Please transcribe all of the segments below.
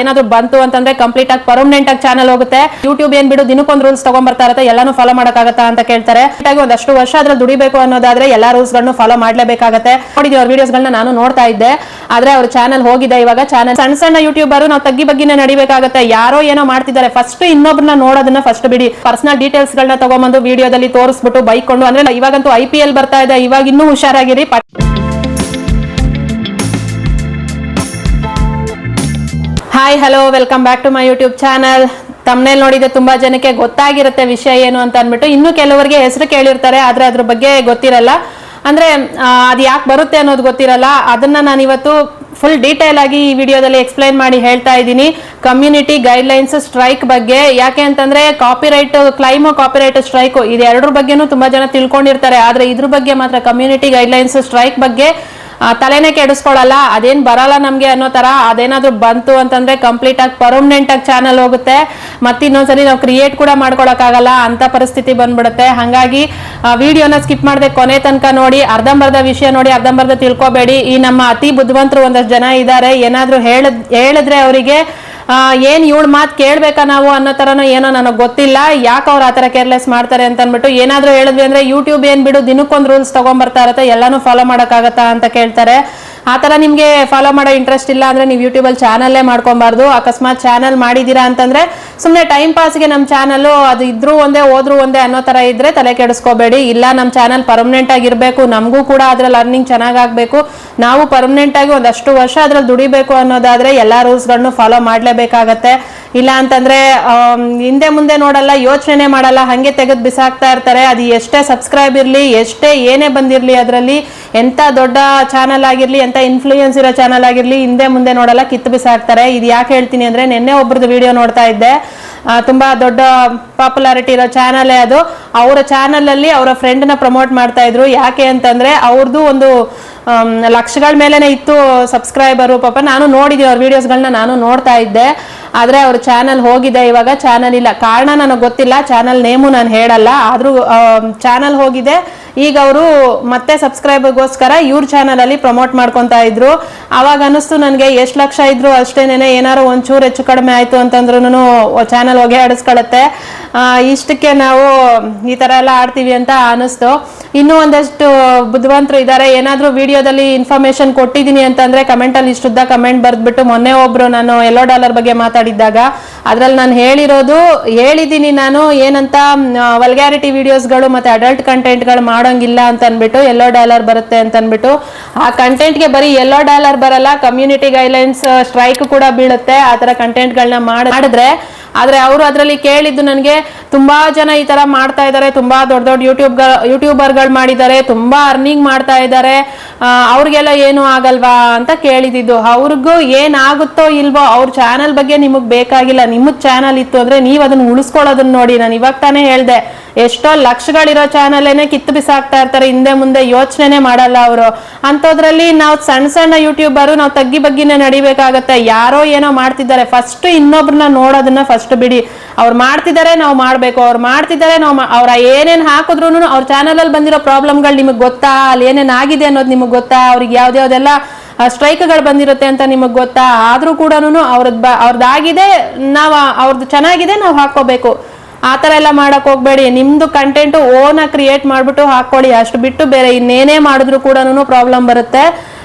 ಏನಾದ್ರು ಬಂತು ಅಂತಂದ್ರೆ ಕಂಪ್ಲೀಟ್ ಆಗಿ ಪರ್ಮನೆಂಟ್ ಆಗಿ ಚಾನಲ್ ಹೋಗುತ್ತೆ. ಯೂಟ್ಯೂಬ್ ಏನ್ ಬಿಡು ದಿನಕ್ಕೊಂದು ರೂಲ್ಸ್ ತಗೊಂಡ್ ಬರ್ತಾ ಇರುತ್ತೆ, ಎಲ್ಲಾನು ಫಾಲೋ ಮಾಡಕ್ಕಾಗತ್ತಾ ಅಂತ ಕೇಳ್ತಾರೆ. ಒಂದಷ್ಟು ವರ್ಷ ಅದ್ರಲ್ಲಿ ದುಡಿಬೇಕು ಅನ್ನೋದಾದ್ರೆ ಎಲ್ಲಾ ರೂಲ್ಸ್ ಗಳನ್ನು ಫಾಲೋ ಮಾಡ್ಲೇಬೇಕಾಗತ್ತೆ. ನೋಡಿದ್ವಿ ಅವ್ರ ವಿಡಿಯೋಸ್ ಗಳನ್ನ ನಾನು ನೋಡ್ತಾ ಇದ್ದೆ, ಆದ್ರೆ ಅವ್ರ ಚಾನಲ್ ಹೋಗಿದೆ. ಇವಾಗ ಚಾನಲ್ ಸಣ್ಣ ಯೂಟ್ಯೂಬರ್ ನಾವು ತಗ್ಗಿ ಬಗ್ಗಿನೇ ನಡಿಬೇಕಾಗತ್ತೆ. ಯಾರೋ ಏನೋ ಮಾಡ್ತಿದ್ದಾರೆ, ಫಸ್ಟ್ ಇನ್ನೊಬ್ರನ್ನ ನೋಡೋದನ್ನ ಫಸ್ಟ್ ಬಿಡಿ. ಪರ್ಸನಲ್ ಡೀಟೇಲ್ಸ್ ಗಳನ್ನ ತಗೊಂಡ್ಬಂದು ವಿಡಿಯೋದಲ್ಲಿ ತೋರಿಸ್ಬಿಟ್ಟು ಬೈಕೊಂಡು, ಅಂದ್ರೆ ಇವಾಗಂತೂ IPL ಬರ್ತಾ ಇದೆ, ಇವಾಗ ಇನ್ನೂ ಹುಷಾರಾಗಿರಿ. Hi hello welcome back to my YouTube channel. Thumbnail ನೋಡಿದ್ರೆ ತುಂಬಾ ಜನಕ್ಕೆ ಗೊತ್ತಾಗಿರುತ್ತೆ ವಿಷಯ ಏನು ಅಂತ ಅಂದ್ಬಿಟ್ಟು. ಇನ್ನು ಕೆಲವರಿಗೆ ಹೆಸರು ಕೇಳಿರ್ತಾರೆ, ಆದ್ರೆ ಅದ್ರ ಬಗ್ಗೆ ಗೊತ್ತಿರಲ್ಲ. ಅಂದ್ರೆ ಅದು ಯಾಕೆ ಬರುತ್ತೆ ಅನ್ನೋದು ಗೊತ್ತಿರಲ್ಲ. ಅದನ್ನ ನಾನು ಇವತ್ತು ಫುಲ್ ಡೀಟೇಲ್ ಆಗಿ ಈ ವಿಡಿಯೋದಲ್ಲಿ ಎಕ್ಸ್ಪ್ಲೈನ್ ಮಾಡಿ ಹೇಳ್ತಾ ಇದ್ದೀನಿ. ಕಮ್ಯುನಿಟಿ ಗೈಡ್ಲೈನ್ಸ್ ಸ್ಟ್ರೈಕ್ ಬಗ್ಗೆ. ಯಾಕೆ ಅಂತಂದ್ರೆ ಕಾಪಿರೈಟ್ ಕ್ಲೈಮು, ಕಾಪಿರೈಟ್ ಸ್ಟ್ರೈಕ್ ಇದು ಎರಡರ ಬಗ್ಗೆನೂ ತುಂಬಾ ಜನ ತಿಳ್ಕೊಂಡಿರ್ತಾರೆ, ಆದ್ರೆ ಇದ್ರ ಬಗ್ಗೆ ಮಾತ್ರ ಕಮ್ಯುನಿಟಿ ಗೈಡ್ಲೈನ್ಸ್ ಸ್ಟ್ರೈಕ್ ಬಗ್ಗೆ ತಲೆನೇ ಕೆಡಿಸ್ಕೊಳ್ಳಲ್ಲ. ಅದೇನ್ ಬರಲ್ಲ ನಮ್ಗೆ ಅನ್ನೋ ತರ. ಅದೇನಾದ್ರೂ ಬಂತು ಅಂತಂದ್ರೆ ಕಂಪ್ಲೀಟ್ ಆಗಿ ಪರ್ಮನೆಂಟ್ ಆಗಿ ಚಾನಲ್ ಹೋಗುತ್ತೆ. ಮತ್ತೆ ಇನ್ನೊಂದ್ಸರಿ ನಾವು ಕ್ರಿಯೇಟ್ ಕೂಡ ಮಾಡ್ಕೊಳಕ್ ಆಗಲ್ಲ ಅಂತ ಪರಿಸ್ಥಿತಿ ಬಂದ್ಬಿಡುತ್ತೆ. ಹಾಗಾಗಿ ವಿಡಿಯೋನ ಸ್ಕಿಪ್ ಮಾಡದೆ ಕೊನೆ ತನಕ ನೋಡಿ. ಅರ್ಧಂಬರ್ಧ ವಿಷಯ ನೋಡಿ, ಅರ್ಧಂಬರ್ಧ ತಿಳ್ಕೊಬೇಡಿ. ಈ ನಮ್ಮ ಅತಿ ಬುದ್ಧಿವಂತರು ಒಂದಷ್ಟು ಜನ ಇದ್ದಾರೆ, ಏನಾದ್ರೂ ಹೇಳಿದ್ರೆ ಅವರಿಗೆ ಏನ್ ಇವಳ ಮಾತು ಕೇಳ್ಬೇಕಾ ನಾವು ಅನ್ನೋ ತರನೋ ಏನೋ ನನಗೆ ಗೊತ್ತಿಲ್ಲ. ಯಾಕೆ ಅವ್ರು ಆತರ ಕೇರ್ಲೆಸ್ ಮಾಡ್ತಾರೆ ಅಂತ ಅಂದ್ಬಿಟ್ಟು. ಏನಾದ್ರೂ ಹೇಳಿದ್ವಿ ಅಂದ್ರೆ ಯೂಟ್ಯೂಬ್ ಏನ್ ಬಿಡು ದಿನಕ್ಕೊಂದು ರೂಲ್ಸ್ ತಗೊಂಡ್ ಬರ್ತಾ ಇರುತ್ತೆ, ಎಲ್ಲಾನು ಫಾಲೋ ಮಾಡಕ್ಕಾಗತ್ತಾ ಅಂತ ಕೇಳ್ತಾರೆ. ಆತರ ನಿಮ್ಗೆ ಫಾಲೋ ಮಾಡೋ ಇಂಟ್ರೆಸ್ಟ್ ಇಲ್ಲ ಅಂದ್ರೆ ನೀವು ಯೂಟ್ಯೂಬ್ ಅಲ್ಲಿ ಚಾನಲ್ಲೇ ಮಾಡ್ಕೊಬಾರ್ದು. ಅಕಸ್ಮಾತ್ ಚಾನಲ್ ಮಾಡಿದೀರಾ ಅಂತಂದ್ರೆ ಸುಮ್ನೆ ಟೈಮ್ ಪಾಸ್ಗೆ ನಮ್ಮ ಚಾನಲ್ ಅದು ಇದ್ರೂ ಒಂದೇ ಹೋದ್ರು ಒಂದೇ ಅನ್ನೋ ತರ ಇದ್ರೆ ತಲೆ ಕೆಡಿಸ್ಕೋಬೇಡಿ. ಇಲ್ಲ ನಮ್ಮ ಚಾನಲ್ ಪರ್ಮನೆಂಟ್ ಆಗಿರ್ಬೇಕು, ನಮಗೂ ಕೂಡ ಅದ್ರಲ್ಲಿ ಅರ್ನಿಂಗ್ ಚೆನ್ನಾಗ್ ಆಗ್ಬೇಕು, ನಾವು ಪರ್ಮನೆಂಟ್ ಆಗಿ ಒಂದಷ್ಟು ವರ್ಷ ಅದ್ರಲ್ಲಿ ದುಡಿಬೇಕು ಅನ್ನೋದಾದ್ರೆ ಎಲ್ಲಾ ರೂಲ್ಸ್ ಗಳನ್ನು ಫಾಲೋ ಮಾಡ್ಲೇಬೇಕಾಗತ್ತೆ. ಇಲ್ಲ ಅಂತಂದ್ರೆ ಹಿಂದೆ ಮುಂದೆ ನೋಡಲ್ಲ, ಯೋಚನೆ ಮಾಡಲ್ಲ, ಹಂಗೆ ತೆಗೆದು ಬಿಸಾಕ್ತಾ ಇರ್ತಾರೆ. ಅದು ಎಷ್ಟೇ ಸಬ್ಸ್ಕ್ರೈಬ್ ಇರ್ಲಿ, ಎಷ್ಟೇ ಏನೇ ಬಂದಿರ್ಲಿ, ಅದರಲ್ಲಿ ಎಂತ ದೊಡ್ಡ ಚಾನಲ್ ಆಗಿರ್ಲಿ, ಎಂತ ಇನ್ಫ್ಲೂಯೆನ್ಸ್ ಇರೋ ಚಾನಲ್ ಆಗಿರ್ಲಿ, ಹಿಂದೆ ಮುಂದೆ ನೋಡಲ್ಲ, ಕಿತ್ತು ಬಿಸಾಕ್ತಾರೆ. ಇದು ಯಾಕೆ ಹೇಳ್ತೀನಿ ಅಂದ್ರೆ ನಿನ್ನೆ ಒಬ್ರದ್ದು ವಿಡಿಯೋ ನೋಡ್ತಾ ಇದ್ದೆ. ತುಂಬಾ ದೊಡ್ಡ ಪಾಪ್ಯುಲಾರಿಟಿ ಇರೋ ಚಾನಲ್ ಅದು. ಅವರ ಚಾನಲ್ ಅಲ್ಲಿ ಅವರ ಫ್ರೆಂಡ್ ನ ಪ್ರಮೋಟ್ ಮಾಡ್ತಾ ಇದ್ರು. ಯಾಕೆ ಅಂತಂದ್ರೆ ಅವ್ರದ್ದು ಒಂದು ಲಕ್ಷಗಳ ಮೇಲೆನೆ ಇತ್ತು ಸಬ್ಸ್ಕ್ರೈಬರು. ಪಾಪ ನಾನು ನೋಡಿದ್ದೆ ಅವ್ರ ವಿಡಿಯೋಸ್ಗಳನ್ನ, ನಾನು ನೋಡ್ತಾ ಇದ್ದೆ. ಆದ್ರೆ ಅವ್ರ ಚಾನಲ್ ಹೋಗಿದೆ, ಇವಾಗ ಚಾನಲ್ ಇಲ್ಲ. ಕಾರಣ ನನಗೆ ಗೊತ್ತಿಲ್ಲ, ಚಾನಲ್ ನೇಮು ನಾನು ಹೇಳಲ್ಲ. ಆದ್ರೂ ಚಾನಲ್ ಹೋಗಿದೆ. ಈಗ ಅವರು ಮತ್ತೆ ಸಬ್ಸ್ಕ್ರೈಬರ್ಗೋಸ್ಕರ ಇವ್ರ ಚಾನಲ್ ಅಲ್ಲಿ ಪ್ರಮೋಟ್ ಮಾಡ್ಕೊಂತಾ ಇದ್ರು. ಅವಾಗ ಅನಿಸ್ತು ನನಗೆ, ಎಷ್ಟು ಲಕ್ಷ ಇದ್ರು ಅಷ್ಟೇನೇನೆ, ಏನಾರು ಒಂಚೂರು ಹೆಚ್ಚು ಕಡಿಮೆ ಆಯ್ತು ಅಂತಂದ್ರೂ ಚಾನಲ್ ಹೊಗೆ ಆಡಿಸ್ಕೊಳತ್ತೆ. ಇಷ್ಟಕ್ಕೆ ನಾವು ಈ ತರ ಎಲ್ಲ ಆಡ್ತೀವಿ ಅಂತ ಅನಿಸ್ತು. ಇನ್ನೂ ಒಂದಷ್ಟು ಬುದ್ಧಿವಂತರು ಇದ್ದಾರೆ. ಏನಾದ್ರೂ ವಿಡಿಯೋದಲ್ಲಿ ಇನ್ಫಾರ್ಮೇಶನ್ ಕೊಟ್ಟಿದ್ದೀನಿ ಅಂತಂದ್ರೆ ಕಮೆಂಟ್ ಅಲ್ಲಿ ಇಷ್ಟುದ್ದ ಕಮೆಂಟ್ ಬರ್ದ್ಬಿಟ್ಟು, ಮೊನ್ನೆ ಒಬ್ರು ನಾನು $1 ಬಗ್ಗೆ ಮಾತಾಡಿದ್ದಾಗ ಅದ್ರಲ್ಲಿ ನಾನು ಹೇಳಿದ್ದೀನಿ ನಾನು ಏನಂತ, ವಲ್ಗ್ಯಾರಿಟಿ ವಿಡಿಯೋಸ್ಗಳು ಮತ್ತೆ ಅಡಲ್ಟ್ ಕಂಟೆಂಟ್ಗಳು ಮಾಡೋಂಗಿಲ್ಲ ಅಂತ ಅನ್ಬಿಟ್ಟು $1 ಬರುತ್ತೆ ಅಂತ ಅನ್ಬಿಟ್ಟು. ಆ ಕಂಟೆಂಟ್ಗೆ ಬರೀ $1 ಬರಲ್ಲ, ಕಮ್ಯುನಿಟಿ ಗೈಡ್ಲೈನ್ಸ್ ಸ್ಟ್ರೈಕ್ ಕೂಡ ಬೀಳುತ್ತೆ ಆ ತರ ಕಂಟೆಂಟ್ಗಳನ್ನ ಮಾಡಿದ್ರೆ. ಆದ್ರೆ ಅವರು ಅದರಲ್ಲಿ ಕೇಳಿದ್ದು ನನಗೆ, ತುಂಬಾ ಜನ ಈ ತರ ಮಾಡ್ತಾ ಇದ್ದಾರೆ, ತುಂಬಾ ದೊಡ್ಡ ದೊಡ್ಡ ಯೂಟ್ಯೂಬರ್ಗಳು ಮಾಡಿದ್ದಾರೆ, ತುಂಬಾ ಅರ್ನಿಂಗ್ ಮಾಡ್ತಾ ಇದ್ದಾರೆ, ಅವ್ರಿಗೆಲ್ಲ ಏನು ಆಗಲ್ವಾ ಅಂತ ಕೇಳಿದ್ದು. ಅವ್ರಿಗೂ ಏನಾಗುತ್ತೋ ಇಲ್ವೋ, ಅವ್ರ ಚಾನಲ್ ಬಗ್ಗೆ ನಿಮಗ್ ಬೇಕಾಗಿಲ್ಲ. ನಿಮಗ್ ಚಾನಲ್ ಇತ್ತು ಅಂದ್ರೆ ನೀವ್ ಅದನ್ನ ಉಳಿಸ್ಕೊಳ್ಳೋದನ್ನ ನೋಡಿ. ನಾನು ಇವಾಗ ತಾನೇ ಹೇಳ್ದೆ, ಎಷ್ಟೋ ಲಕ್ಷಗಳಿರೋ ಚಾನಲ್ ಕಿತ್ತು ಬಿಸಾಕ್ತಾ ಇರ್ತಾರೆ, ಹಿಂದೆ ಮುಂದೆ ಯೋಚನೆ ಮಾಡಲ್ಲ ಅವರು. ಅಂತದ್ರಲ್ಲಿ ನಾವು ಸಣ್ಣ ಯೂಟ್ಯೂಬರು ನಾವು ತಗ್ಗಿ ಬಗ್ಗಿನೇ ನಡಿಬೇಕಾಗತ್ತೆ. ಯಾರೋ ಏನೋ ಮಾಡ್ತಿದ್ದಾರೆ, ಫಸ್ಟ್ ಇನ್ನೊಬ್ರನ್ನ ನೋಡೋದನ್ನ ಫಸ್ಟ್ ಬಿಡಿ. ಅವ್ರು ಮಾಡ್ತಿದ್ದಾರೆ, ನಾವು ಮಾಡ್ಬೇಕು. ಅವ್ರು ಮಾಡ್ತಿದ್ದಾರೆ, ನಾವು ಅವ್ರ ಏನೇನ್ ಹಾಕಿದ್ರು ಅವ್ರ ಚಾನಲ್ ಅಲ್ಲಿ ಬಂದಿರೋ ಪ್ರಾಬ್ಲಮ್ಗಳು ನಿಮಗ್ ಗೊತ್ತಾ, ಅಲ್ಲಿ ಏನೇನ್ ಆಗಿದೆ ಅನ್ನೋದು ನಿಮಗ್ ಗೊತ್ತಾ, ಅವ್ರಿಗೆ ಯಾವ್ದ್ಯಾವ್ದೆಲ್ಲ ಸ್ಟ್ರೈಕ್ಗಳು ಬಂದಿರುತ್ತೆ ಅಂತ ನಿಮಗ್ ಗೊತ್ತಾ. ಆದ್ರೂ ಕೂಡ ಅವ್ರದ್ದಾಗಿದೆ, ನಾವು ಅವ್ರದ್ದು ಚೆನ್ನಾಗಿದೆ, ನಾವು ಹಾಕೋಬೇಕು. ಆತರ ಎಲ್ಲ ಮಾಡಕ್ ಹೋಗ್ಬೇಡಿ. ನಿಮ್ದು ಕಂಟೆಂಟ್ ಓನ್ ಕ್ರಿಯೇಟ್ ಮಾಡ್ಬಿಟ್ಟು ಹಾಕೊಳ್ಳಿ, ಅಷ್ಟು ಬಿಟ್ಟು ಬೇರೆ ಇನ್ನೇನೇ ಮಾಡಿದ್ರು ಕೂಡ ಪ್ರಾಬ್ಲಮ್ ಬರುತ್ತೆ.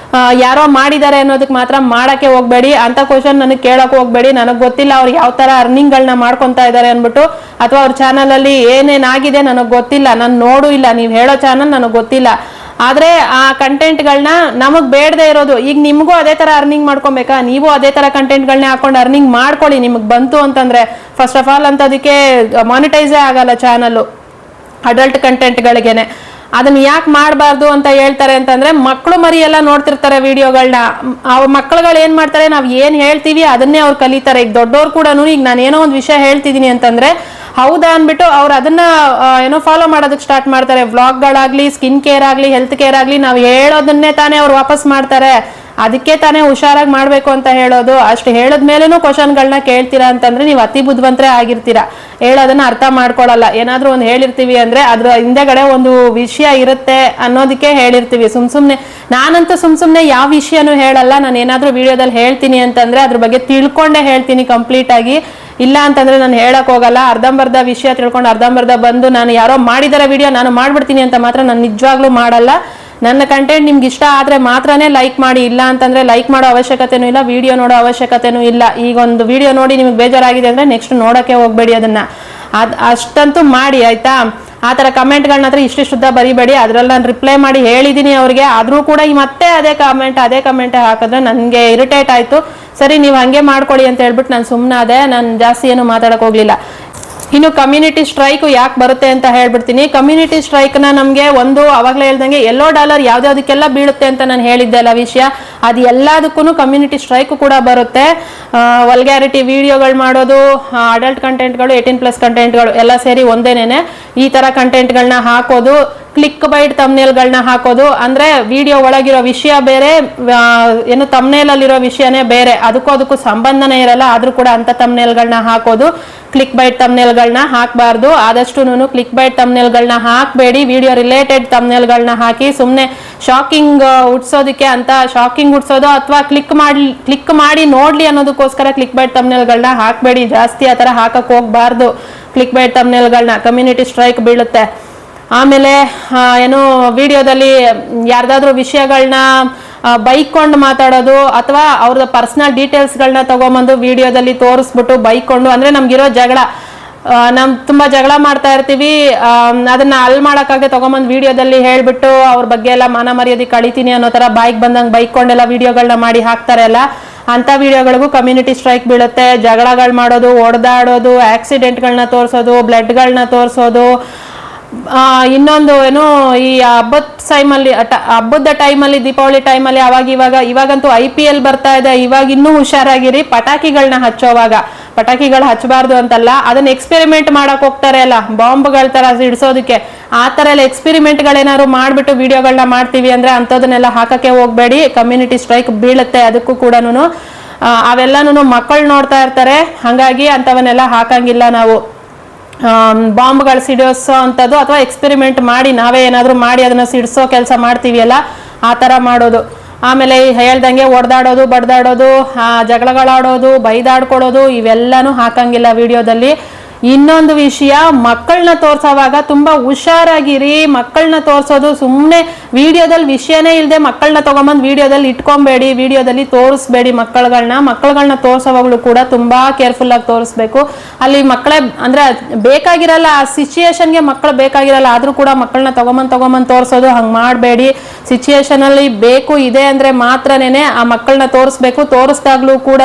ಯಾರೋ ಮಾಡಿದ್ದಾರೆ ಅನ್ನೋದಕ್ಕೆ ಮಾತ್ರ ಮಾಡಕ್ಕೆ ಹೋಗ್ಬೇಡಿ. ಅಂತ ಕ್ವಶನ್ ನನಗೆ ಕೇಳಕ್ ಹೋಗ್ಬೇಡಿ. ನನಗ್ ಗೊತ್ತಿಲ್ಲ ಅವ್ರು ಯಾವ ತರ ಅರ್ನಿಂಗ್ ಗಳನ್ನ ಮಾಡ್ಕೊಂತಾ ಇದಾರೆ ಅನ್ಬಿಟ್ಟು, ಅಥವಾ ಅವ್ರ ಚಾನಲ್ ಅಲ್ಲಿ ಏನೇನಾಗಿದೆ ನನಗ್ ಗೊತ್ತಿಲ್ಲ, ನಾನು ನೋಡು ಇಲ್ಲ. ನೀವ್ ಹೇಳೋ ಚಾನಲ್ ನನಗ್ ಗೊತ್ತಿಲ್ಲ. ಆದ್ರೆ ಆ ಕಂಟೆಂಟ್ಗಳನ್ನ ನಮಗ್ ಬೇಡದೆ ಇರೋದು, ಈಗ ನಿಮ್ಗೂ ಅದೇ ತರ ಅರ್ನಿಂಗ್ ಮಾಡ್ಕೊಬೇಕಾ, ನೀವು ಅದೇ ತರ ಕಂಟೆಂಟ್ಗಳನ್ನ ಹಾಕೊಂಡು ಅರ್ನಿಂಗ್ ಮಾಡ್ಕೊಳ್ಳಿ. ನಿಮಗ್ ಬಂತು ಅಂತಂದ್ರೆ ಫಸ್ಟ್ ಆಫ್ ಆಲ್ ಅಂತ ಅದಕ್ಕೆ ಮಾನಿಟೈಸೇ ಆಗಲ್ಲ ಚಾನಲ್, ಅಡಲ್ಟ್ ಕಂಟೆಂಟ್ಗಳಿಗೆನೆ. ಅದನ್ನ ಯಾಕೆ ಮಾಡಬಾರ್ದು ಅಂತ ಹೇಳ್ತಾರೆ ಅಂತಂದ್ರೆ, ಮಕ್ಕಳು ಮರಿ ಎಲ್ಲ ನೋಡ್ತಿರ್ತಾರೆ ವಿಡಿಯೋಗಳನ್ನ. ಅವ್ರ ಮಕ್ಕಳುಗಳು ಏನ್ ಮಾಡ್ತಾರೆ, ನಾವ್ ಏನ್ ಹೇಳ್ತೀವಿ ಅದನ್ನೇ ಅವ್ರು ಕಲಿತಾರೆ. ಈಗ ದೊಡ್ಡವ್ರು ಕೂಡ, ಈಗ ನಾನೇನೋ ಒಂದು ವಿಷಯ ಹೇಳ್ತಿದೀನಿ ಅಂತಂದ್ರೆ ಹೌದಾ ಅನ್ಬಿಟ್ಟು ಅವ್ರು ಅದನ್ನ ಏನೋ ಫಾಲೋ ಮಾಡೋದಕ್ಕೆ ಸ್ಟಾರ್ಟ್ ಮಾಡ್ತಾರೆ. ವ್ಲಾಗ್ಗಳಾಗ್ಲಿ, ಸ್ಕಿನ್ ಕೇರ್ ಆಗ್ಲಿ, ಹೆಲ್ತ್ ಕೇರ್ ಆಗ್ಲಿ, ನಾವು ಹೇಳೋದನ್ನೇ ತಾನೇ ಅವ್ರು ವಾಪಸ್ ಮಾಡ್ತಾರೆ. ಅದಕ್ಕೆ ತಾನೇ ಹುಷಾರಾಗಿ ಮಾಡಬೇಕು ಅಂತ ಹೇಳೋದು. ಅಷ್ಟು ಹೇಳಿದ್ಮೇಲೂ ಕ್ವಶನ್ಗಳನ್ನ ಕೇಳ್ತೀರಾ ಅಂತಂದ್ರೆ ನೀವು ಅತಿ ಬುದ್ಧಿವಂತರೇ ಆಗಿರ್ತೀರಾ. ಹೇಳೋದನ್ನ ಅರ್ಥ ಮಾಡ್ಕೊಳಲ್ಲ. ಏನಾದ್ರೂ ಒಂದು ಹೇಳಿರ್ತೀವಿ ಅಂದ್ರೆ ಅದ್ರ ಹಿಂದೆಗಡೆ ಒಂದು ವಿಷಯ ಇರುತ್ತೆ ಅನ್ನೋದಕ್ಕೆ ಹೇಳಿರ್ತೀವಿ. ಸುಮ್ನೆ ನಾನಂತೂ ಸುಮ್ನೆ ಯಾವ ವಿಷಯನೂ ಹೇಳಲ್ಲ. ನಾನು ಏನಾದ್ರೂ ವಿಡಿಯೋದಲ್ಲಿ ಹೇಳ್ತೀನಿ ಅಂತಂದ್ರೆ ಅದ್ರ ಬಗ್ಗೆ ತಿಳ್ಕೊಂಡೇ ಹೇಳ್ತೀನಿ ಕಂಪ್ಲೀಟ್ ಆಗಿ. ಇಲ್ಲ ಅಂತಂದ್ರೆ ನಾನು ಹೇಳಕ್ ಹೋಗಲ್ಲ. ಅರ್ಧಂಬರ್ಧ ವಿಷಯ ತಿಳ್ಕೊಂಡು ಅರ್ಧಂಬರ್ಧ ಬಂದು ನಾನು ಯಾರೋ ಮಾಡಿದಾರೆ ವಿಡಿಯೋ ನಾನು ಮಾಡ್ಬಿಡ್ತೀನಿ ಅಂತ ಮಾತ್ರ ನಾನು ನಿಜವಾಗ್ಲೂ ಮಾಡಲ್ಲ. ನನ್ನ ಕಂಟೆಂಟ್ ನಿಮ್ಗೆ ಇಷ್ಟ ಆದ್ರೆ ಮಾತ್ರನೇ ಲೈಕ್ ಮಾಡಿ. ಇಲ್ಲ ಅಂತಂದ್ರೆ ಲೈಕ್ ಮಾಡೋ ಅವಶ್ಯಕತೆನೂ ಇಲ್ಲ, ವಿಡಿಯೋ ನೋಡೋ ಅವಶ್ಯಕತೆನೂ ಇಲ್ಲ. ಈಗ ಒಂದು ವಿಡಿಯೋ ನೋಡಿ ನಿಮ್ಗೆ ಬೇಜಾರಾಗಿದೆ ಅಂದ್ರೆ ನೆಕ್ಸ್ಟ್ ನೋಡಕ್ಕೆ ಹೋಗ್ಬೇಡಿ. ಅದನ್ನ ಅಷ್ಟಂತೂ ಮಾಡಿ ಆಯ್ತಾ. ಆ ಥರ ಕಮೆಂಟ್ಗಳನ್ನ ಹತ್ರ ಇಷ್ಟಿಷ್ಟುದ್ದ ಬರಿಬೇಡಿ. ಅದ್ರಲ್ಲಿ ನಾನು ರಿಪ್ಲೈ ಮಾಡಿ ಹೇಳಿದ್ದೀನಿ ಅವ್ರಿಗೆ. ಆದರೂ ಕೂಡ ಮತ್ತೆ ಅದೇ ಕಮೆಂಟ್ ಹಾಕಿದ್ರೆ ನನಗೆ ಇರಿಟೇಟ್ ಆಯಿತು. ಸರಿ ನೀವು ಹಂಗೆ ಮಾಡ್ಕೊಳ್ಳಿ ಅಂತ ಹೇಳ್ಬಿಟ್ಟು ನಾನು ಸುಮ್ಮನಾದೆ. ನಾನು ಜಾಸ್ತಿ ಏನು ಮಾತಾಡಕ್ಕೆ ಹೋಗ್ಲಿಲ್ಲ. ಇನ್ನು ಕಮ್ಯುನಿಟಿ ಸ್ಟ್ರೈಕ್ ಯಾಕೆ ಬರುತ್ತೆ ಅಂತ ಹೇಳ್ಬಿಡ್ತೀನಿ. ಕಮ್ಯುನಿಟಿ ಸ್ಟ್ರೈಕ್ನ ನಮಗೆ ಒಂದು ಅವಾಗಲೇ ಹೇಳ್ದಂಗೆ $1 ಯಾವ್ದಾವುದಕ್ಕೆಲ್ಲ ಬೀಳುತ್ತೆ ಅಂತ ನಾನು ಹೇಳಿದ್ದೆ ಅಲ್ಲ ವಿಷಯ, ಅದು ಎಲ್ಲದಕ್ಕೂ ಕಮ್ಯುನಿಟಿ ಸ್ಟ್ರೈಕ್ ಕೂಡ ಬರುತ್ತೆ. ವಲ್ಗ್ಯಾರಿಟಿ ವಿಡಿಯೋಗಳು ಮಾಡೋದು, ಅಡಲ್ಟ್ ಕಂಟೆಂಟ್ಗಳು, 18+ ಕಂಟೆಂಟ್ಗಳು ಎಲ್ಲ ಸೇರಿ ಒಂದೇನೇನೆ ಈ ಥರ ಕಂಟೆಂಟ್ಗಳನ್ನ ಹಾಕೋದು, ಕ್ಲಿಕ್ ಬೈಟ್ ತಮ್ನೇಲ್ಗಳನ್ನ ಹಾಕೋದು. ಅಂದ್ರೆ ವಿಡಿಯೋ ಒಳಗಿರೋ ವಿಷಯ ಬೇರೆ, ಏನು ತಮ್ನೇಲಲ್ಲಿರೋ ವಿಷಯನೇ ಬೇರೆ, ಅದಕ್ಕೂ ಸಂಬಂಧನೇ ಇರಲ್ಲ. ಆದ್ರೂ ಕೂಡ ಅಂತ ತಮ್ನೇಲ್ಗಳನ್ನ ಹಾಕೋದು. ಕ್ಲಿಕ್ ಬೈಟ್ ತಮ್ನೇಲ್ಗಳನ್ನ ಹಾಕಬಾರ್ದು. ಆದಷ್ಟು ಕ್ಲಿಕ್ ಬೈಟ್ ತಮ್ನೇಲ್ಗಳನ್ನ ಹಾಕಬೇಡಿ. ವಿಡಿಯೋ ರಿಲೇಟೆಡ್ ತಮ್ನೇಲ್ಗಳನ್ನ ಹಾಕಿ. ಸುಮ್ಮನೆ ಶಾಕಿಂಗ್ ಹುಡ್ಸೋದಕ್ಕೆ ಅಂತ ಶಾಕಿಂಗ್ ಹುಡ್ಸೋದು ಅಥವಾ ಕ್ಲಿಕ್ ಮಾಡಿ ನೋಡ್ಲಿ ಅನ್ನೋದಕ್ಕೋಸ್ಕರ ಕ್ಲಿಕ್ ಬೈಟ್ ತಮ್ನೇಲ್ಗಳನ್ನ ಹಾಕಬೇಡಿ. ಜಾಸ್ತಿ ಆ ಥರ ಹಾಕಕ್ಕೆ ಹೋಗ್ಬಾರ್ದು ಕ್ಲಿಕ್ ಬೈಟ್ ತಮ್ನೇಲ್ಗಳನ್ನ. ಕಮ್ಯುನಿಟಿ ಸ್ಟ್ರೈಕ್ ಬೀಳುತ್ತೆ. ಆಮೇಲೆ ಏನು ವಿಡಿಯೋದಲ್ಲಿ ಯಾರ್ದಾದ್ರೂ ವಿಷಯಗಳನ್ನ ಬೈಕೊಂಡು ಮಾತಾಡೋದು ಅಥವಾ ಅವ್ರದ್ದು ಪರ್ಸನಲ್ ಡೀಟೇಲ್ಸ್ಗಳನ್ನ ತಗೊಂಬಂದು ವಿಡಿಯೋದಲ್ಲಿ ತೋರಿಸ್ಬಿಟ್ಟು ಬೈಕೊಂಡು, ಅಂದ್ರೆ ನಮ್ಗಿರೋ ಜಗಳ, ತುಂಬಾ ಜಗಳ ಮಾಡ್ತಾ ಇರ್ತೀವಿ, ಅದನ್ನ ಅಲ್ ಮಾಡಕ್ಕಾಗೆ ತಗೊಂಬಂದು ವಿಡಿಯೋದಲ್ಲಿ ಹೇಳ್ಬಿಟ್ಟು ಅವ್ರ ಬಗ್ಗೆ ಎಲ್ಲ ಮಾನ ಮರ್ಯಾದೆ ಕಳಿತೀನಿ ಅನ್ನೋ ತರ ಬಾಯಿಗೆ ಬಂದಂಗೆ ಬೈಕೊಂಡೆಲ್ಲ ವಿಡಿಯೋಗಳನ್ನ ಮಾಡಿ ಹಾಕ್ತಾರಲ್ಲ, ಅಂತ ವಿಡಿಯೋಗಳಿಗೂ ಕಮ್ಯುನಿಟಿ ಸ್ಟ್ರೈಕ್ ಬೀಳುತ್ತೆ. ಜಗಳಗಳು ಮಾಡೋದು, ಹೊಡೆದಾಡೋದು, ಆಕ್ಸಿಡೆಂಟ್ಗಳನ್ನ ತೋರಿಸೋದು, ಬ್ಲಡ್ಗಳನ್ನ ತೋರಿಸೋದು. ಇನ್ನೊಂದು ಏನು, ಈ ಹಬ್ಬದ ಟೈಮಲ್ಲಿ, ದೀಪಾವಳಿ ಟೈಮಲ್ಲಿ ಇವಾಗಂತೂ IPL ಬರ್ತಾ ಇದೆ. ಇವಾಗ ಇನ್ನೂ ಹುಷಾರಾಗಿರಿ. ಪಟಾಕಿಗಳನ್ನ ಹಚ್ಚೋವಾಗ ಪಟಾಕಿಗಳು ಹಚ್ಚಬಾರ್ದು ಅಂತಲ್ಲ, ಅದನ್ನ ಎಕ್ಸ್ಪೆರಿಮೆಂಟ್ ಮಾಡಕ್ ಹೋಗ್ತಾರೆ ಅಲ್ಲ, ಬಾಂಬ್ಗಳ ತರ ಸಿಡಿಸೋದಕ್ಕೆ. ಆ ತರ ಎಲ್ಲ ಎಕ್ಸ್ಪೆರಿಮೆಂಟ್ಗಳೇನಾದ್ರು ಮಾಡ್ಬಿಟ್ಟು ವಿಡಿಯೋಗಳನ್ನ ಮಾಡ್ತೀವಿ ಅಂದ್ರೆ ಅಂಥದನ್ನೆಲ್ಲ ಹಾಕಕ್ಕೆ ಹೋಗ್ಬೇಡಿ. ಕಮ್ಯುನಿಟಿ ಸ್ಟ್ರೈಕ್ ಬೀಳುತ್ತೆ ಅದಕ್ಕೂ ಕೂಡ. ಅವೆಲ್ಲನೂ ಮಕ್ಕಳು ನೋಡ್ತಾ ಇರ್ತಾರೆ, ಹಾಗಾಗಿ ಅಂಥವನ್ನೆಲ್ಲ ಹಾಕಂಗಿಲ್ಲ ನಾವು. ಬಾಂಬ್ಗಳು ಸಿಡಿಸೋ ಅಂಥದ್ದು ಅಥವಾ ಎಕ್ಸ್ಪೆರಿಮೆಂಟ್ ಮಾಡಿ ನಾವೇ ಏನಾದರೂ ಮಾಡಿ ಅದನ್ನ ಸಿಡಿಸೋ ಕೆಲಸ ಮಾಡ್ತೀವಿ ಅಲ್ಲ, ಆ ಥರ ಮಾಡೋದು. ಆಮೇಲೆ ಹೇಳ್ದಂಗೆ ಹೊಡೆದಾಡೋದು, ಬಡ್ದಾಡೋದು, ಜಗಳಗಳಾಡೋದು, ಬೈದಾಡ್ಕೊಳ್ಳೋದು ಇವೆಲ್ಲನೂ ಹಾಕಂಗಿಲ್ಲ ವಿಡಿಯೋದಲ್ಲಿ. ಇನ್ನೊಂದು ವಿಷಯ, ಮಕ್ಕಳನ್ನ ತೋರ್ಸೋವಾಗ ತುಂಬಾ ಹುಷಾರಾಗಿರಿ. ಮಕ್ಕಳನ್ನ ತೋರ್ಸೋದು ಸುಮ್ಮನೆ ವಿಡಿಯೋದಲ್ಲಿ ವಿಷಯನೇ ಇಲ್ಲದೆ ಮಕ್ಕಳನ್ನ ತಗೊಂಬಂದು ವಿಡಿಯೋದಲ್ಲಿ ಇಟ್ಕೊಂಬೇಡಿ, ವಿಡಿಯೋದಲ್ಲಿ ತೋರಿಸ್ಬೇಡಿ. ಮಕ್ಕಳುಗಳನ್ನ ತೋರ್ಸೋವಾಗ್ಲೂ ಕೂಡ ತುಂಬಾ ಕೇರ್ಫುಲ್ ಆಗಿ ತೋರಿಸ್ಬೇಕು. ಅಲ್ಲಿ ಮಕ್ಕಳೇ ಅಂದ್ರೆ ಬೇಕಾಗಿರಲ್ಲ, ಆ ಸಿಚುಯೇಷನ್ಗೆ ಮಕ್ಕಳು ಬೇಕಾಗಿರಲ್ಲ, ಆದ್ರೂ ಕೂಡ ಮಕ್ಕಳನ್ನ ತಗೊಂಬಂದು ತೋರಿಸೋದು ಹಂಗೆ ಮಾಡಬೇಡಿ. ಸಿಚುಯೇಷನ್ ಅಲ್ಲಿ ಬೇಕು ಇದೆ ಅಂದ್ರೆ ಮಾತ್ರನೇ ಆ ಮಕ್ಕಳನ್ನ ತೋರಿಸ್ಬೇಕು. ತೋರಿಸ್ದಾಗ್ಲೂ ಕೂಡ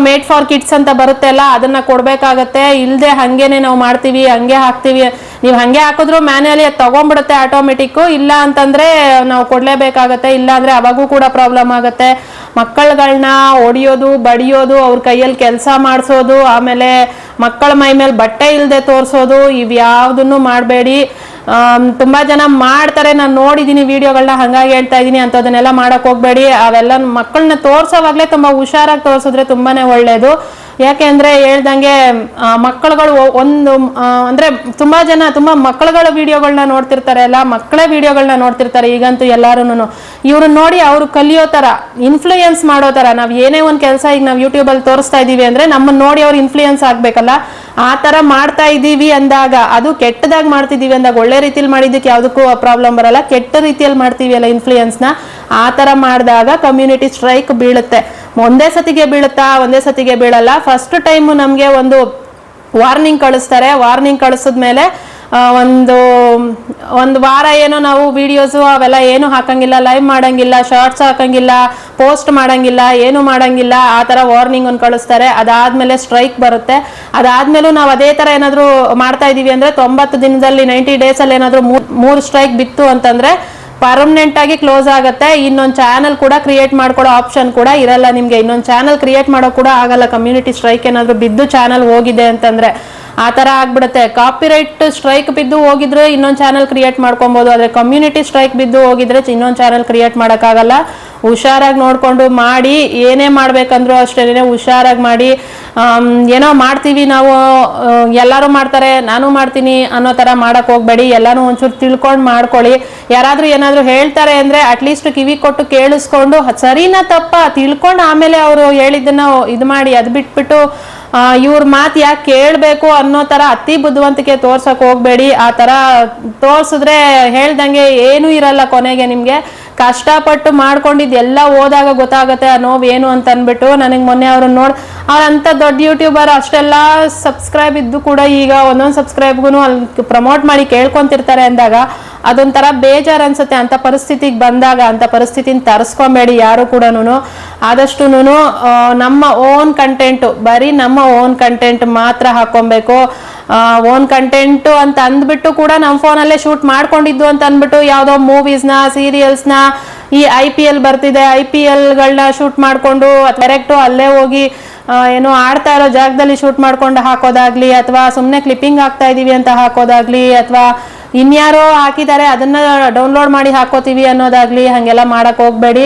ಮೇಡ್ ಫಾರ್ ಕಿಡ್ಸ್ ಅಂತ ಬರುತ್ತೆ ಅಲ್ಲ, ಅದನ್ನ ಕೊಡ್ಬೇಕಾಗತ್ತೆ. ಇಲ್ದೆ ಹಂಗೇನೆ ನಾವು ಮಾಡ್ತೀವಿ, ಹಂಗೆ ಹಾಕ್ತಿವಿ. ನೀವು ಹಂಗೆ ಹಾಕಿದ್ರು ಮ್ಯಾನ್ಯಲಿ ಅದು ತಗೊಂಡ್ಬಿಡುತ್ತೆ ಆಟೋಮೆಟಿಕ್. ಇಲ್ಲ ಅಂತಂದ್ರೆ ನಾವು ಕೊಡ್ಲೇಬೇಕಾಗತ್ತೆ. ಇಲ್ಲ ಅಂದ್ರೆ ಅವಾಗೂ ಕೂಡ ಪ್ರಾಬ್ಲಮ್ ಆಗತ್ತೆ. ಮಕ್ಕಳುಗಳನ್ನ ಹೊಡಿಯೋದು, ಬಡಿಯೋದು, ಅವ್ರ ಕೈಯಲ್ಲಿ ಕೆಲಸ ಮಾಡಿಸೋದು, ಆಮೇಲೆ ಮಕ್ಕಳ ಮೈ ಮೇಲೆ ಬಟ್ಟೆ ಇಲ್ಲದೆ ತೋರಿಸೋದು, ಇವ್ಯಾವುದನ್ನು ಮಾಡಬೇಡಿ. ತುಂಬಾ ಜನ ಮಾಡ್ತಾರೆ, ನಾನು ನೋಡಿದೀನಿ ವಿಡಿಯೋಗಳನ್ನ, ಹಂಗಾಗಿ ಹೇಳ್ತಾ ಇದೀನಿ. ಅಂತದನ್ನೆಲ್ಲ ಮಾಡಕ್ ಹೋಗ್ಬೇಡಿ. ಅವೆಲ್ಲ ಮಕ್ಕಳನ್ನ ತೋರ್ಸೋವಾಗ್ಲೇ ತುಂಬಾ ಹುಷಾರಾಗಿ ತೋರಿಸಿದ್ರೆ ತುಂಬಾನೇ ಒಳ್ಳೇದು. ಯಾಕೆ ಅಂದ್ರೆ ಹೇಳ್ದಂಗೆ ಮಕ್ಕಳುಗಳು ಅಂದ್ರೆ ತುಂಬಾ ಜನ ಮಕ್ಕಳುಗಳ ವಿಡಿಯೋಗಳನ್ನ ನೋಡ್ತಿರ್ತಾರೆ ಅಲ್ಲ, ಮಕ್ಕಳೇ ವಿಡಿಯೋಗಳನ್ನ ನೋಡ್ತಿರ್ತಾರೆ ಈಗಂತೂ ಎಲ್ಲಾರು. ಇವ್ರನ್ನ ನೋಡಿ ಅವ್ರು ಕಲಿಯೋ ತರ, ಇನ್ಫ್ಲೂಯೆನ್ಸ್ ಮಾಡೋ ತರ. ನಾವ್ ಏನೇ ಒಂದ್ ಕೆಲಸ ಈಗ ನಾವ್ ಯೂಟ್ಯೂಬ್ ಅಲ್ಲಿ ತೋರಿಸ್ತಾ ಇದೀವಿ ಅಂದ್ರೆ ನಮ್ಮನ್ನ ನೋಡಿ ಅವ್ರು ಇನ್ಫ್ಲೂಯೆನ್ಸ್ ಆಗ್ಬೇಕಲ್ಲ. ಆ ತರ ಮಾಡ್ತಾ ಇದೀವಿ ಅಂದಾಗ, ಅದು ಕೆಟ್ಟದಾಗಿ ಮಾಡ್ತಿದೀವಿ ಅಂದಾಗ, ಒಳ್ಳೆ ರೀತಿಯಲ್ಲಿ ಮಾಡಿದ್ದಕ್ಕೆ ಯಾವ್ದಕ್ಕೂ ಪ್ರಾಬ್ಲಮ್ ಬರಲ್ಲ. ಕೆಟ್ಟ ರೀತಿಯಲ್ಲಿ ಮಾಡ್ತೀವಿ ಅಲ್ಲ ಇನ್ಫ್ಲೂಯೆನ್ಸ್ನ, ಆ ತರ ಮಾಡಿದಾಗ ಕಮ್ಯುನಿಟಿ ಸ್ಟ್ರೈಕ್ ಬೀಳುತ್ತೆ. ಒಂದೇ ಸತಿಗೆ ಬೀಳುತ್ತಾ? ಒಂದೇ ಸತಿಗೆ ಬೀಳಲ್ಲ. ಫಸ್ಟ್ ಟೈಮ್ ನಮ್ಗೆ ಒಂದು ವಾರ್ನಿಂಗ್ ಕಳಿಸ್ತಾರೆ. ವಾರ್ನಿಂಗ್ ಕಳಿಸಿದ್ಮೇಲೆ ಒಂದು ವಾರ ಏನೋ ನಾವು ವಿಡಿಯೋಸು ಅವೆಲ್ಲ ಏನು ಹಾಕಂಗಿಲ್ಲ, ಲೈವ್ ಮಾಡಂಗಿಲ್ಲ, ಶಾರ್ಟ್ಸ್ ಹಾಕಂಗಿಲ್ಲ, ಪೋಸ್ಟ್ ಮಾಡಂಗಿಲ್ಲ, ಏನು ಮಾಡಂಗಿಲ್ಲ. ಆ ಥರ ವಾರ್ನಿಂಗ್ ಒಂದು ಕಳಿಸ್ತಾರೆ. ಅದಾದ್ಮೇಲೆ ಸ್ಟ್ರೈಕ್ ಬರುತ್ತೆ. ಅದಾದ್ಮೇಲೂ ನಾವು ಅದೇ ಥರ ಏನಾದರೂ ಮಾಡ್ತಾ ಇದೀವಿ ಅಂದರೆ 90 ದಿನದಲ್ಲಿ 90 ಡೇಸಲ್ಲಿ ಏನಾದರೂ 3 ಸ್ಟ್ರೈಕ್ ಬಿತ್ತು ಅಂತಂದರೆ ಪರ್ಮನೆಂಟ್ ಆಗಿ ಕ್ಲೋಸ್ ಆಗುತ್ತೆ. ಇನ್ನೊಂದು ಚಾನಲ್ ಕೂಡ ಕ್ರಿಯೇಟ್ ಮಾಡ್ಕೊಳ್ಳೋ ಆಪ್ಷನ್ ಕೂಡ ಇರಲ್ಲ ನಿಮಗೆ. ಇನ್ನೊಂದು ಚಾನಲ್ ಕ್ರಿಯೇಟ್ ಮಾಡೋ ಕೂಡ ಆಗಲ್ಲ. ಕಮ್ಯುನಿಟಿ ಸ್ಟ್ರೈಕ್ ಏನಾದರೂ ಬಿದ್ದು ಚಾನಲ್ ಹೋಗಿದೆ ಅಂತಂದ್ರೆ ಆ ಥರ ಆಗ್ಬಿಡುತ್ತೆ. ಕಾಪಿರೈಟ್ ಸ್ಟ್ರೈಕ್ ಬಿದ್ದು ಹೋಗಿದ್ರೆ ಇನ್ನೊಂದು ಚಾನಲ್ ಕ್ರಿಯೇಟ್ ಮಾಡ್ಕೊಬೋದು. ಆದರೆ ಕಮ್ಯುನಿಟಿ ಸ್ಟ್ರೈಕ್ ಬಿದ್ದು ಹೋಗಿದ್ರೆ ಇನ್ನೊಂದು ಚಾನಲ್ ಕ್ರಿಯೇಟ್ ಮಾಡೋಕ್ಕಾಗಲ್ಲ. ಹುಷಾರಾಗಿ ನೋಡಿಕೊಂಡು ಮಾಡಿ. ಏನೇ ಮಾಡ್ಬೇಕಂದ್ರೂ ಅಷ್ಟೇ ಹುಷಾರಾಗಿ ಮಾಡಿ. ಏನೋ ಮಾಡ್ತೀವಿ ನಾವು, ಎಲ್ಲರೂ ಮಾಡ್ತಾರೆ ನಾನು ಮಾಡ್ತೀನಿ ಅನ್ನೋ ಥರ ಮಾಡಕ್ಕೆ ಹೋಗ್ಬೇಡಿ. ಎಲ್ಲನೂ ಒಂಚೂರು ತಿಳ್ಕೊಂಡು ಮಾಡ್ಕೊಳ್ಳಿ. ಯಾರಾದರೂ ಏನಾದರೂ ಹೇಳ್ತಾರೆ ಅಂದರೆ ಅಟ್ಲೀಸ್ಟ್ ಕಿವಿ ಕೊಟ್ಟು ಕೇಳಿಸ್ಕೊಂಡು ಸರಿನಾ ತಪ್ಪ ತಿಳ್ಕೊಂಡು ಆಮೇಲೆ ಅವರು ಹೇಳಿದ್ದನ್ನು ಇದು ಮಾಡಿ. ಅದು ಬಿಟ್ಬಿಟ್ಟು ಇವ್ರ ಮಾತು ಯಾಕೆ ಕೇಳಬೇಕು ಅನ್ನೋ ಥರ ಅತಿ ಬುದ್ಧಿವಂತಿಕೆ ತೋರ್ಸಕ್ಕೆ ಹೋಗ್ಬೇಡಿ. ಆ ಥರ ತೋರಿಸಿದ್ರೆ ಹೇಳ್ದಂಗೆ ಏನೂ ಇರಲ್ಲ. ಕೊನೆಗೆ ನಿಮಗೆ ಕಷ್ಟಪಟ್ಟು ಮಾಡ್ಕೊಂಡಿದ್ದು ಎಲ್ಲ ಹೋದಾಗ ಗೊತ್ತಾಗುತ್ತೆ ಆ ನೋವು ಏನು ಅಂತ ಅಂದ್ಬಿಟ್ಟು. ನನಗೆ ಮೊನ್ನೆ ಅವ್ರನ್ನ ಅವ್ರಂಥ ದೊಡ್ಡ ಯೂಟ್ಯೂಬರ್ ಅಷ್ಟೆಲ್ಲ ಸಬ್ಸ್ಕ್ರೈಬ್ ಇದ್ದು ಕೂಡ ಈಗ ಒಂದೊಂದು ಸಬ್ಸ್ಕ್ರೈಬ್ಗೂ ಅಲ್ಲಿ ಪ್ರಮೋಟ್ ಮಾಡಿ ಕೇಳ್ಕೊತಿರ್ತಾರೆ ಅಂದಾಗ ಅದೊಂಥರ ಬೇಜಾರು ಅನ್ಸುತ್ತೆ. ಅಂಥ ಪರಿಸ್ಥಿತಿಗೆ ಬಂದಾಗ ಅಂಥ ಪರಿಸ್ಥಿತಿನ ತರಿಸ್ಕೊಬೇಡಿ ಯಾರು ಕೂಡ. ಆದಷ್ಟು ನಮ್ಮ ಓನ್ ಕಂಟೆಂಟು, ಬರೀ ನಮ್ಮ ಓನ್ ಕಂಟೆಂಟ್ ಮಾತ್ರ ಹಾಕೊಬೇಕು. ಓನ್ ಕಂಟೆಂಟು ಅಂತ ಅಂದ್ಬಿಟ್ಟು ಕೂಡ ನಮ್ಮ ಫೋನಲ್ಲೇ ಶೂಟ್ ಮಾಡ್ಕೊಂಡಿದ್ದು ಅಂತ ಅಂದ್ಬಿಟ್ಟು ಯಾವುದೋ ಮೂವೀಸ್ನ ಸೀರಿಯಲ್ಸ್ನ ಈ IPL ಬರ್ತಿದೆ IPLಗಳನ್ನ ಶೂಟ್ ಮಾಡಿಕೊಂಡು ಡೈರೆಕ್ಟು ಅಲ್ಲೇ ಹೋಗಿ ಏನೋ ಆಡ್ತಾ ಇರೋ ಜಾಗದಲ್ಲಿ ಶೂಟ್ ಮಾಡ್ಕೊಂಡು ಹಾಕೋದಾಗ್ಲಿ, ಅಥವಾ ಸುಮ್ಮನೆ ಕ್ಲಿಪ್ಪಿಂಗ್ ಹಾಕ್ತಾ ಇದೀವಿ ಅಂತ ಹಾಕೋದಾಗ್ಲಿ, ಅಥವಾ ಇನ್ಯಾರೋ ಹಾಕಿದ್ದಾರೆ ಅದನ್ನ ಡೌನ್ಲೋಡ್ ಮಾಡಿ ಹಾಕೋತೀವಿ ಅನ್ನೋದಾಗ್ಲಿ, ಹಾಗೆಲ್ಲ ಮಾಡಕ್ ಹೋಗ್ಬೇಡಿ.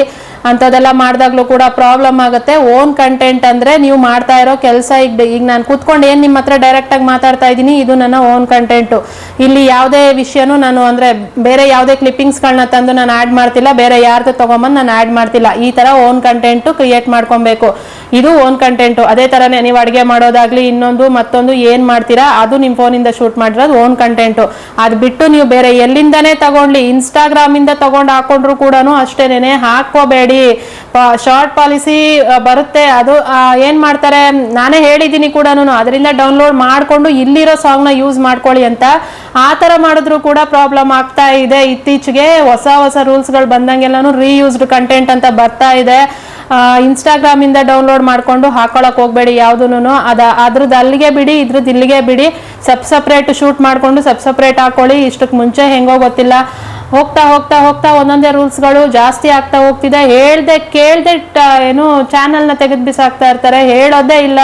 ಅಂಥದ್ದೆಲ್ಲ ಮಾಡಿದಾಗ್ಲೂ ಕೂಡ ಪ್ರಾಬ್ಲಮ್ ಆಗುತ್ತೆ. ಓನ್ ಕಂಟೆಂಟ್ ಅಂದರೆ ನೀವು ಮಾಡ್ತಾ ಇರೋ ಕೆಲಸ. ಈಗ ನಾನು ಕೂತ್ಕೊಂಡು ಏನು ನಿಮ್ಮ ಹತ್ರ ಡೈರೆಕ್ಟಾಗಿ ಮಾತಾಡ್ತಾ ಇದ್ದೀನಿ, ಇದು ನನ್ನ ಓನ್ ಕಂಟೆಂಟು. ಇಲ್ಲಿ ಯಾವುದೇ ವಿಷಯನೂ ನಾನು ಅಂದರೆ ಬೇರೆ ಯಾವುದೇ ಕ್ಲಿಪ್ಪಿಂಗ್ಸ್ಗಳನ್ನ ತಂದು ನಾನು ಆ್ಯಡ್ ಮಾಡ್ತಿಲ್ಲ, ಬೇರೆ ಯಾರ್ದು ತೊಗೊಂಬಂದು ನಾನು ಆ್ಯಡ್ ಮಾಡ್ತಿಲ್ಲ. ಈ ಥರ ಓನ್ ಕಂಟೆಂಟು ಕ್ರಿಯೇಟ್ ಮಾಡ್ಕೊಬೇಕು. ಇದು ಓನ್ ಕಂಟೆಂಟು. ಅದೇ ಥರನೇ ನೀವು ಅಡುಗೆ ಮಾಡೋದಾಗ್ಲಿ, ಇನ್ನೊಂದು ಮತ್ತೊಂದು ಏನು ಮಾಡ್ತೀರಾ ಅದು ನಿಮ್ಮ ಫೋನಿಂದ ಶೂಟ್ ಮಾಡಿರೋದು ಓನ್ ಕಂಟೆಂಟು. ಅದು ಬಿಟ್ಟು ನೀವು ಬೇರೆ ಎಲ್ಲಿಂದನೇ ತಗೊಂಡ್ಲಿ, ಇನ್ಸ್ಟಾಗ್ರಾಮಿಂದ ತಗೊಂಡು ಹಾಕೊಂಡ್ರು ಕೂಡ ಅಷ್ಟೇನೆ ಹಾಕೋಬೇಡಿ. ಶಾರ್ಟ್ ಪಾಲಿಸಿ ಬರುತ್ತೆ. ಅದು ಏನ್ ಮಾಡ್ತಾರೆ, ನಾನೇ ಹೇಳಿದ್ದೀನಿ ಕೂಡ, ಅದರಿಂದ ಡೌನ್ಲೋಡ್ ಮಾಡ್ಕೊಂಡು ಇಲ್ಲಿರೋ ಸಾಂಗ್ನ ಯೂಸ್ ಮಾಡ್ಕೊಳ್ಳಿ ಅಂತ. ಆ ಥರ ಮಾಡಿದ್ರು ಕೂಡ ಪ್ರಾಬ್ಲಮ್ ಆಗ್ತಾ ಇದೆ. ಇತ್ತೀಚೆಗೆ ಹೊಸ ರೂಲ್ಸ್ಗಳು ಬಂದಂಗೆಲ್ಲನೂ ರೀಯೂಸ್ಡ್ ಕಂಟೆಂಟ್ ಅಂತ ಬರ್ತಾ ಇದೆ. ಇನ್ಸ್ಟಾಗ್ರಾಮಿಂದ ಡೌನ್ಲೋಡ್ ಮಾಡ್ಕೊಂಡು ಹಾಕೊಳಕ್ ಹೋಗ್ಬೇಡಿ ಯಾವುದೂನು. ಅದ್ರದ್ದು ಅಲ್ಲಿಗೆ ಬಿಡಿ, ಇದ್ರದ್ದು ಇಲ್ಲಿಗೆ ಬಿಡಿ. ಸಪ್ರೇಟ್ ಶೂಟ್ ಮಾಡ್ಕೊಂಡು ಸಪ್ರೇಟ್ ಹಾಕೊಳ್ಳಿ. ಇಷ್ಟಕ್ಕೆ ಮುಂಚೆ ಹೆಂಗೋ ಗೊತ್ತಿಲ್ಲ, ಹೋಗ್ತಾ ಹೋಗ್ತಾ ಹೋಗ್ತಾ ಒಂದೊಂದೇ ರೂಲ್ಸ್ಗಳು ಜಾಸ್ತಿ ಆಗ್ತಾ ಹೋಗ್ತಿದೆ. ಹೇಳ್ದೆ ಕೇಳ್ದೆ ಏನು ಚಾನಲ್ನ ತೆಗೆದು ಬಿಸಾಕ್ತಾ ಇರ್ತಾರೆ, ಹೇಳೋದೇ ಇಲ್ಲ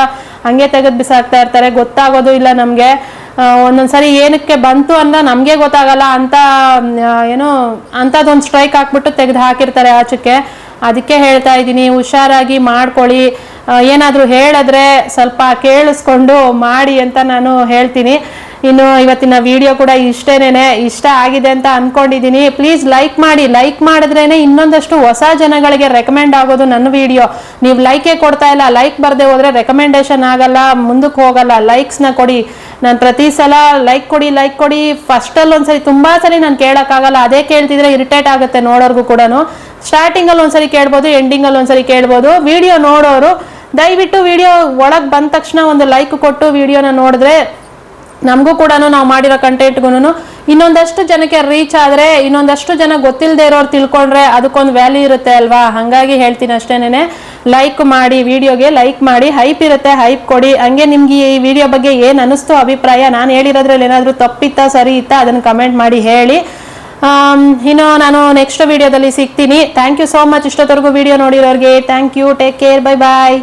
ಹಂಗೆ ತೆಗೆದು ಬಿಸಾಕ್ತಾ ಇರ್ತಾರೆ. ಗೊತ್ತಾಗೋದು ಇಲ್ಲ ನಮಗೆ. ಒಂದೊಂದ್ಸರಿ ಏನಕ್ಕೆ ಬಂತು ಅಂತ ನಮಗೆ ಗೊತ್ತಾಗಲ್ಲ ಅಂತ ಏನು ಅಂಥದ್ದೊಂದು ಸ್ಟ್ರೈಕ್ ಹಾಕ್ಬಿಟ್ಟು ತೆಗೆದು ಹಾಕಿರ್ತಾರೆ ಆಚಕ್ಕೆ. ಅದಕ್ಕೆ ಹೇಳ್ತಾ ಇದ್ದೀನಿ, ಹುಷಾರಾಗಿ ಮಾಡ್ಕೊಳ್ಳಿ. ಏನಾದರೂ ಹೇಳಿದ್ರೆ ಸ್ವಲ್ಪ ಕೇಳಿಸ್ಕೊಂಡು ಮಾಡಿ ಅಂತ ನಾನು ಹೇಳ್ತೀನಿ. ಇನ್ನು ಇವತ್ತಿನ ವಿಡಿಯೋ ಕೂಡ ಇಷ್ಟ ಆಗಿದೆ ಅಂತ ಅನ್ಕೊಂಡಿದ್ದೀನಿ. ಪ್ಲೀಸ್ ಲೈಕ್ ಮಾಡಿ. ಲೈಕ್ ಮಾಡಿದ್ರೇನೆ ಇನ್ನೊಂದಷ್ಟು ಹೊಸ ಜನಗಳಿಗೆ ರೆಕಮೆಂಡ್ ಆಗೋದು ನನ್ನ ವಿಡಿಯೋ. ನೀವು ಲೈಕೇ ಕೊಡ್ತಾ ಇಲ್ಲ, ಲೈಕ್ ಬರದೆ ಹೋದ್ರೆ ರೆಕಮೆಂಡೇಶನ್ ಆಗಲ್ಲ, ಮುಂದಕ್ಕೆ ಹೋಗಲ್ಲ. ಲೈಕ್ಸ್ನ ಕೊಡಿ. ನಾನು ಪ್ರತಿ ಸಲ ಲೈಕ್ ಕೊಡಿ ಫಸ್ಟಲ್ಲಿ ಒಂದ್ಸರಿ ತುಂಬಾ ಸರಿ ನಾನು ಕೇಳೋಕ್ಕಾಗಲ್ಲ. ಅದೇ ಕೇಳ್ತಿದ್ರೆ ಇರಿಟೇಟ್ ಆಗುತ್ತೆ ನೋಡೋರ್ಗೂ ಕೂಡ. ಸ್ಟಾರ್ಟಿಂಗಲ್ಲಿ ಒಂದ್ಸರಿ ಕೇಳ್ಬೋದು, ಎಂಡಿಂಗಲ್ಲಿ ಒಂದ್ಸರಿ ಕೇಳ್ಬೋದು. ವಿಡಿಯೋ ನೋಡೋರು ದಯವಿಟ್ಟು ವಿಡಿಯೋ ಒಳಗೆ ಬಂದ ತಕ್ಷಣ ಒಂದು ಲೈಕ್ ಕೊಟ್ಟು ವಿಡಿಯೋನ ನೋಡಿದ್ರೆ ನಮಗೂ ಕೂಡ ನಾವು ಮಾಡಿರೋ ಕಂಟೆಂಟ್ಗೂ ಇನ್ನೊಂದಷ್ಟು ಜನಕ್ಕೆ ರೀಚ್ ಆದರೆ, ಇನ್ನೊಂದಷ್ಟು ಜನ ಗೊತ್ತಿಲ್ಲದೆ ಇರೋರು ತಿಳ್ಕೊಂಡ್ರೆ ಅದಕ್ಕೊಂದು ವ್ಯಾಲ್ಯೂ ಇರುತ್ತೆ ಅಲ್ವಾ. ಹಾಗಾಗಿ ಹೇಳ್ತೀನಿ ಅಷ್ಟೇನೆ, ಲೈಕ್ ಮಾಡಿ, ವಿಡಿಯೋಗೆ ಲೈಕ್ ಮಾಡಿ. ಹೈಪ್ ಇರುತ್ತೆ, ಹೈಪ್ ಕೊಡಿ. ಹಂಗೆ ನಿಮ್ಗೆ ಈ ವಿಡಿಯೋ ಬಗ್ಗೆ ಏನು ಅನಿಸ್ತು ಅಭಿಪ್ರಾಯ, ನಾನು ಹೇಳಿರೋದ್ರಲ್ಲಿ ಏನಾದರೂ ತಪ್ಪಿತ್ತಾ ಸರಿ ಇತ್ತಾ ಅದನ್ನು ಕಮೆಂಟ್ ಮಾಡಿ ಹೇಳಿ. ಇನ್ನು ನಾನು ನೆಕ್ಸ್ಟ್ ವಿಡಿಯೋದಲ್ಲಿ ಸಿಗ್ತೀನಿ. ಥ್ಯಾಂಕ್ ಯು ಸೋ ಮಚ್ ಇಷ್ಟೊತ್ತವರೆಗೂ ವಿಡಿಯೋ ನೋಡಿರೋರಿಗೆ. Thank you. Take care. Bye bye.